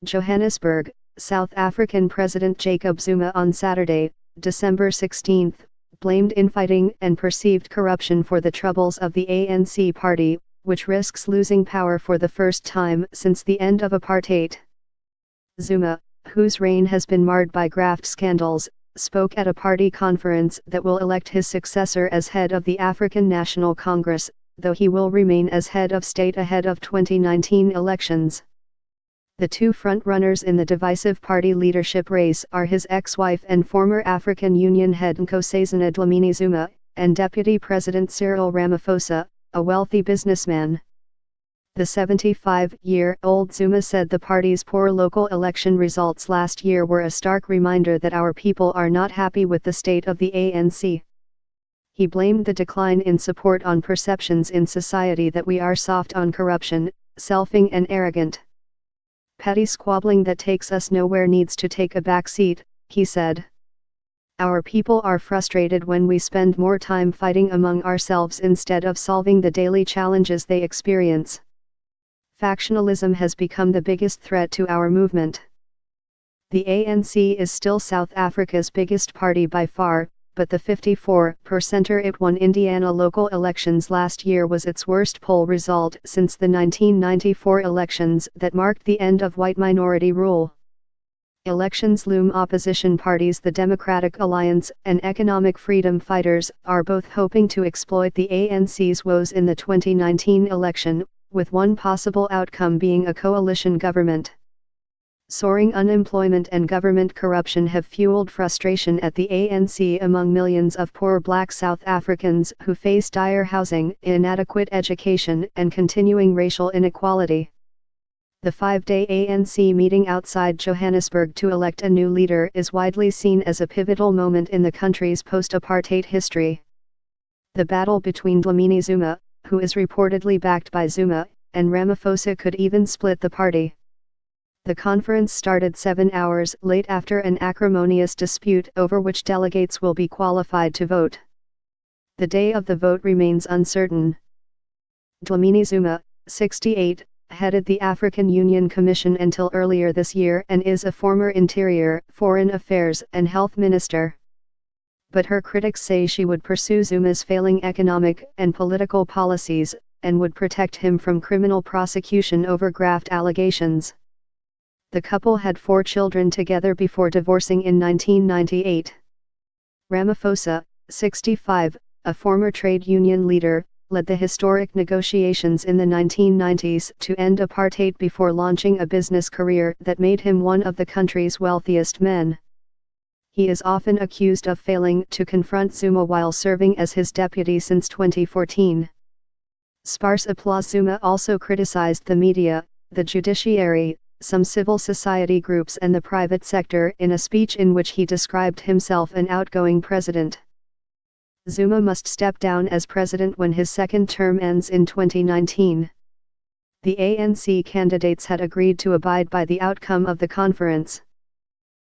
Johannesburg, South African President Jacob Zuma on Saturday, December 16, blamed infighting and perceived corruption for the troubles of the ANC party, which risks losing power for the first time since the end of apartheid. Zuma, whose reign has been marred by graft scandals, spoke at a party conference that will elect his successor as head of the African National Congress, though he will remain as head of state ahead of 2019 elections. The two front-runners in the divisive party leadership race are his ex-wife and former African Union head Nkosazana Dlamini Zuma, and Deputy President Cyril Ramaphosa, a wealthy businessman. The 75-year-old Zuma said the party's poor local election results last year were a stark reminder that our people are not happy with the state of the ANC. He blamed the decline in support on perceptions in society that we are soft on corruption, selfing and arrogant. Petty squabbling that takes us nowhere needs to take a back seat, he said. Our people are frustrated when we spend more time fighting among ourselves instead of solving the daily challenges they experience. Factionalism has become the biggest threat to our movement. The ANC is still South Africa's biggest party by far, but the 54% it won Indiana local elections last year was its worst poll result since the 1994 elections that marked the end of white minority rule. Elections loom. Opposition parties the Democratic Alliance and Economic Freedom Fighters are both hoping to exploit the ANC's woes in the 2019 election, with one possible outcome being a coalition government. Soaring unemployment and government corruption have fueled frustration at the ANC among millions of poor black South Africans who face dire housing, inadequate education, and continuing racial inequality. The 5-day ANC meeting outside Johannesburg to elect a new leader is widely seen as a pivotal moment in the country's post-apartheid history. The battle between Dlamini Zuma, who is reportedly backed by Zuma, and Ramaphosa could even split the party. The conference started 7 hours late after an acrimonious dispute over which delegates will be qualified to vote. The day of the vote remains uncertain. Dlamini Zuma, 68, headed the African Union Commission until earlier this year and is a former Interior, Foreign Affairs and Health Minister. But her critics say she would pursue Zuma's failing economic and political policies, and would protect him from criminal prosecution over graft allegations. The couple had 4 children together before divorcing in 1998. Ramaphosa, 65, a former trade union leader, led the historic negotiations in the 1990s to end apartheid before launching a business career that made him one of the country's wealthiest men. He is often accused of failing to confront Zuma while serving as his deputy since 2014. Sparse applause. Zuma also criticized the media, the judiciary, some civil society groups and the private sector in a speech in which he described himself an outgoing president. Zuma must step down as president when his second term ends in 2019. The ANC candidates had agreed to abide by the outcome of the conference.